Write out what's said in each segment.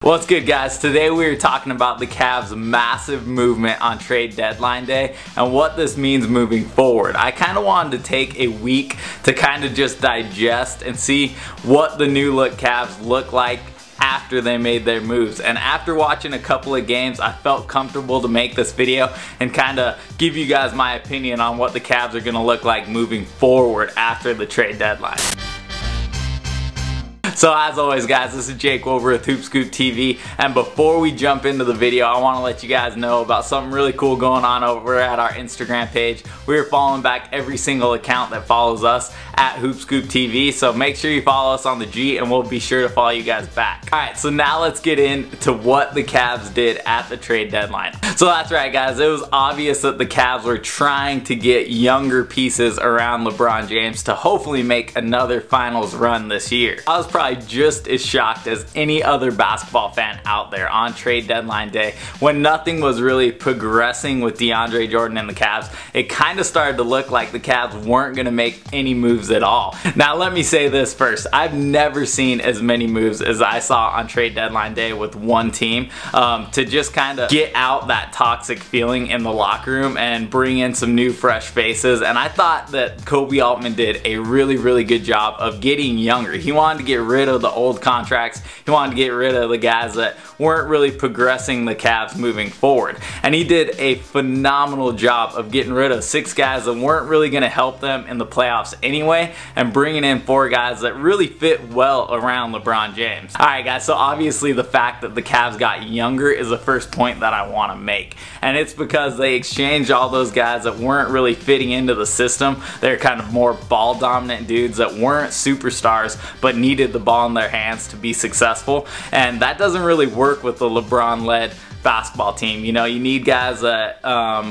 What's good, guys? Today we are talking about the Cavs' massive movement on trade deadline day and what this means moving forward. I kind of wanted to take a week to kind of just digest and see what the new look Cavs look like after they made their moves. And after watching a couple of games, I felt comfortable to make this video and kind of give you guys my opinion on what the Cavs are going to look like moving forward after the trade deadline. So as always, guys, this is Jake over with Hoop Scoop TV, and before we jump into the video, I want to let you guys know about something really cool going on over at our Instagram page. We're following back every single account that follows us at Hoop Scoop TV, so make sure you follow us on the G and we'll be sure to follow you guys back. Alright, so now let's get into what the Cavs did at the trade deadline. So that's right, guys, it was obvious that the Cavs were trying to get younger pieces around LeBron James to hopefully make another finals run this year. I was probably just as shocked as any other basketball fan out there on trade deadline day when nothing was really progressing with DeAndre Jordan and the Cavs. It kind of started to look like the Cavs weren't going to make any moves at all. Now let me say this first, I've never seen as many moves as I saw on trade deadline day with one team to just kind of get out that toxic feeling in the locker room and bring in some new fresh faces. And I thought that Koby Altman did a really good job of getting younger. He wanted to get rid of the old contracts. He wanted to get rid of the guys that weren't really progressing the Cavs moving forward. And he did a phenomenal job of getting rid of 6 guys that weren't really going to help them in the playoffs anyway, and bringing in 4 guys that really fit well around LeBron James. Alright, guys, so obviously the fact that the Cavs got younger is the first point that I want to make. And it's because they exchanged all those guys that weren't really fitting into the system. They're kind of more ball dominant dudes that weren't superstars but needed the ball in their hands to be successful, and that doesn't really work with the LeBron-led basketball team. You know, you need guys that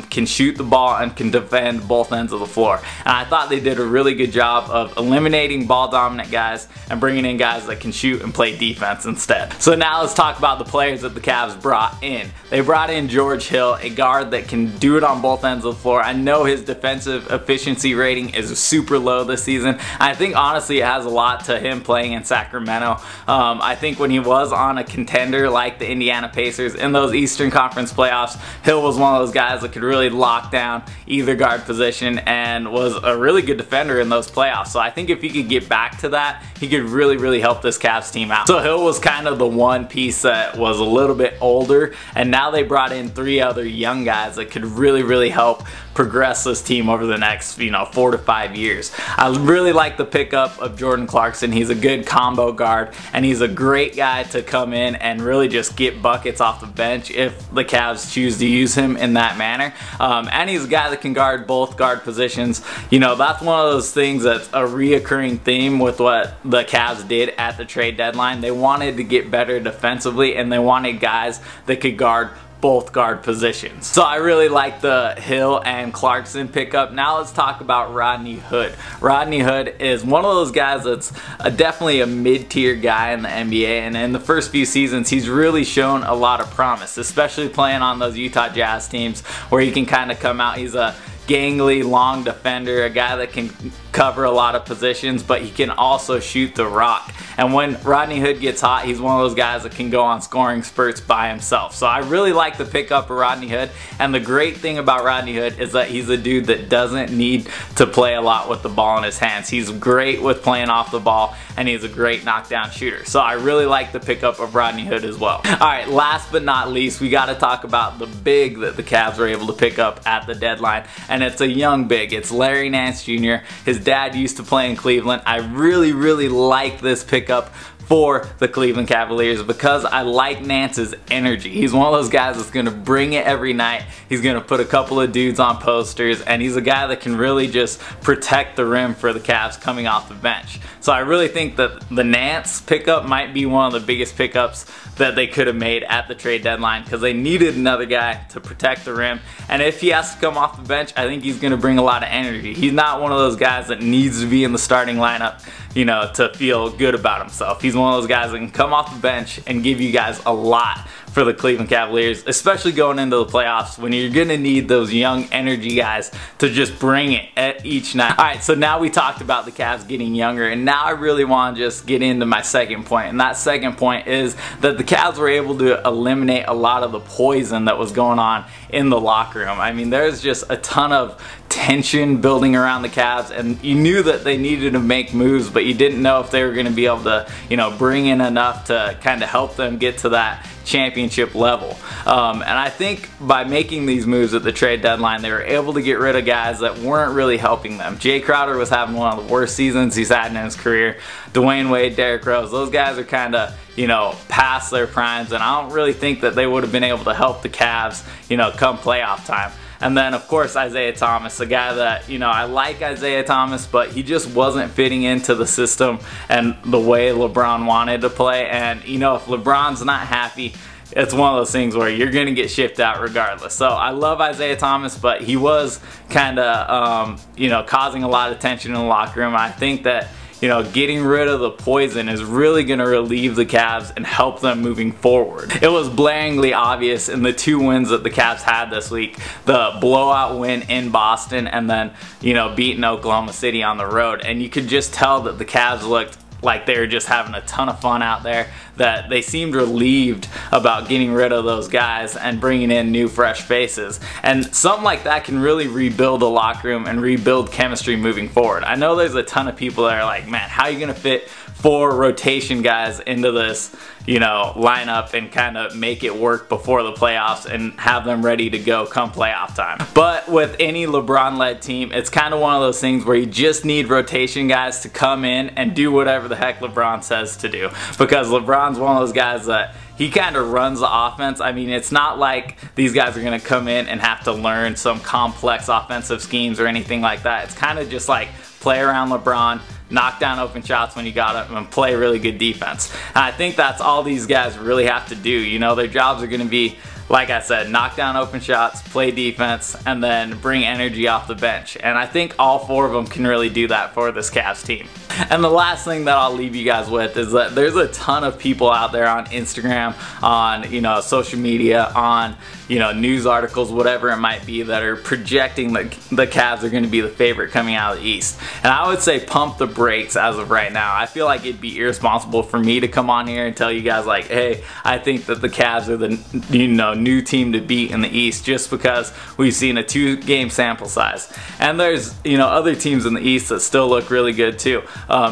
can shoot the ball and can defend both ends of the floor. And I thought they did a really good job of eliminating ball dominant guys and bringing in guys that can shoot and play defense instead. So now let's talk about the players that the Cavs brought in. They brought in George Hill, a guard that can do it on both ends of the floor. I know his defensive efficiency rating is super low this season. I think honestly it has a lot to him playing in Sacramento. I think when he was on a contender like the Indiana Pacers in those Eastern Conference playoffs, Hill was one of those guys that could really lock down either guard position and was a really good defender in those playoffs. So I think if he could get back to that, he could really help this Cavs team out. So Hill was kind of the one piece that was a little bit older, and now they brought in 3 other young guys that could really help progress this team over the next 4 to 5 years. I really like the pickup of Jordan Clarkson. He's a good combo guard, and he's a great guy to come in and really just get buckets off the bench if the Cavs choose to use him in that manner. And he's a guy that can guard both guard positions. You know, that's one of those things that's a reoccurring theme with what the Cavs did at the trade deadline. They wanted to get better defensively, and they wanted guys that could guard both guard positions. So I really like the Hill and Clarkson pickup. Now let's talk about Rodney Hood. Rodney Hood is one of those guys that's definitely a mid-tier guy in the NBA, and in the first few seasons he's really shown a lot of promise, especially playing on those Utah Jazz teams where he can kind of come out. He's a gangly, long defender, a guy that can cover a lot of positions, but he can also shoot the rock. And when Rodney Hood gets hot, he's one of those guys that can go on scoring spurts by himself. So I really like the pickup of Rodney Hood, and the great thing about Rodney Hood is that he's a dude that doesn't need to play a lot with the ball in his hands. He's great with playing off the ball, and he's a great knockdown shooter. So I really like the pickup of Rodney Hood as well. Alright, last but not least, we got to talk about the big that the Cavs were able to pick up at the deadline, and it's a young big. It's Larry Nance Jr. His dad used to play in Cleveland. I really like this pickup for the Cleveland Cavaliers because I like Nance's energy. He's one of those guys that's going to bring it every night. He's going to put a couple of dudes on posters, and he's a guy that can really just protect the rim for the Cavs coming off the bench. So I really think that the Nance pickup might be one of the biggest pickups that they could have made at the trade deadline because they needed another guy to protect the rim. And if he has to come off the bench, I think he's going to bring a lot of energy. He's not one of those guys that needs to be in the starting lineup, you know, to feel good about himself. He's one of those guys that can come off the bench and give you guys a lot for the Cleveland Cavaliers, especially going into the playoffs when you're gonna need those young energy guys to just bring it at each night. Alright, so now we talked about the Cavs getting younger, and now I really want to just get into my second point, and that second point is that the Cavs were able to eliminate a lot of the poison that was going on in the locker room. I mean, there's just a ton of tension building around the Cavs, and you knew that they needed to make moves, but you didn't know if they were going to be able to, you know, bring in enough to kind of help them get to that championship level. And I think by making these moves at the trade deadline, they were able to get rid of guys that weren't really helping them. Jay Crowder was having one of the worst seasons he's had in his career. Dwayne Wade, Derrick Rose, those guys are kind of, you know, past their primes, and I don't really think that they would have been able to help the Cavs, you know, come playoff time. And then, of course, Isaiah Thomas, a guy that, you know, I like Isaiah Thomas, but he just wasn't fitting into the system and the way LeBron wanted to play. And, you know, if LeBron's not happy, it's one of those things where you're going to get shipped out regardless. So I love Isaiah Thomas, but he was kind of, you know, causing a lot of tension in the locker room. I think that, you know, getting rid of the poison is really going to relieve the Cavs and help them moving forward. It was blaringly obvious in the 2 wins that the Cavs had this week. The blowout win in Boston, and then, you know, beating Oklahoma City on the road. And you could just tell that the Cavs looked like they were just having a ton of fun out there, that they seemed relieved about getting rid of those guys and bringing in new fresh faces. And something like that can really rebuild the locker room and rebuild chemistry moving forward. I know there's a ton of people that are like, man, how are you gonna fit 4 rotation guys into this, you know, lineup and kind of make it work before the playoffs and have them ready to go come playoff time? But with any LeBron-led team, it's kind of one of those things where you just need rotation guys to come in and do whatever the heck LeBron says to do, because LeBron's one of those guys that he kind of runs the offense. I mean, it's not like these guys are going to come in and have to learn some complex offensive schemes or anything like that. It's kind of just like play around LeBron, knock down open shots when you got them, and play really good defense. And I think that's all these guys really have to do. You know, their jobs are going to be, like I said, knock down open shots, play defense, and then bring energy off the bench. And I think all 4 of them can really do that for this Cavs team. And the last thing that I'll leave you guys with is that there's a ton of people out there on Instagram, on, you know, social media, on, you know, news articles, whatever it might be, that are projecting that the Cavs are going to be the favorite coming out of the East. And I would say pump the brakes as of right now. I feel like it'd be irresponsible for me to come on here and tell you guys like, hey, I think that the Cavs are the, you know, new team to beat in the East, just because we've seen a 2-game sample size. And there's, you know, other teams in the East that still look really good too.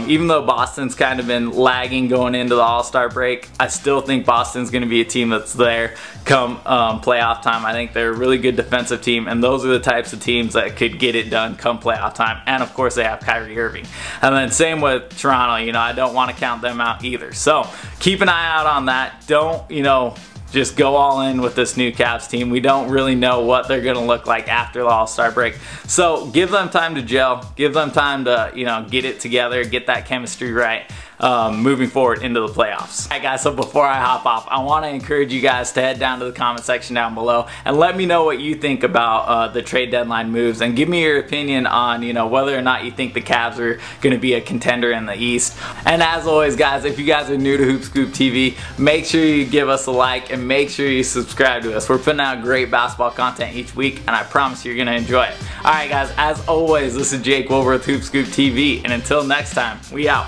Even though Boston's kind of been lagging going into the All-Star break, I still think Boston's going to be a team that's there come playoff time. I think they're a really good defensive team, and those are the types of teams that could get it done come playoff time. And of course, they have Kyrie Irving. And then same with Toronto. You know, I don't want to count them out either. So keep an eye out on that. Don't, you know, just go all in with this new Cavs team. We don't really know what they're going to look like after the All-Star break. So give them time to gel. Give them time to, you know, get it together, get that chemistry right, moving forward into the playoffs. Alright guys, so before I hop off, I want to encourage you guys to head down to the comment section down below and let me know what you think about the trade deadline moves, and give me your opinion on, you know, whether or not you think the Cavs are going to be a contender in the East. And as always guys, if you guys are new to Hoop Scoop TV, make sure you give us a like and make sure you subscribe to us. We're putting out great basketball content each week, and I promise you're going to enjoy it. Alright guys, as always, this is Jake Wilbur with Hoop Scoop TV, and until next time, we out.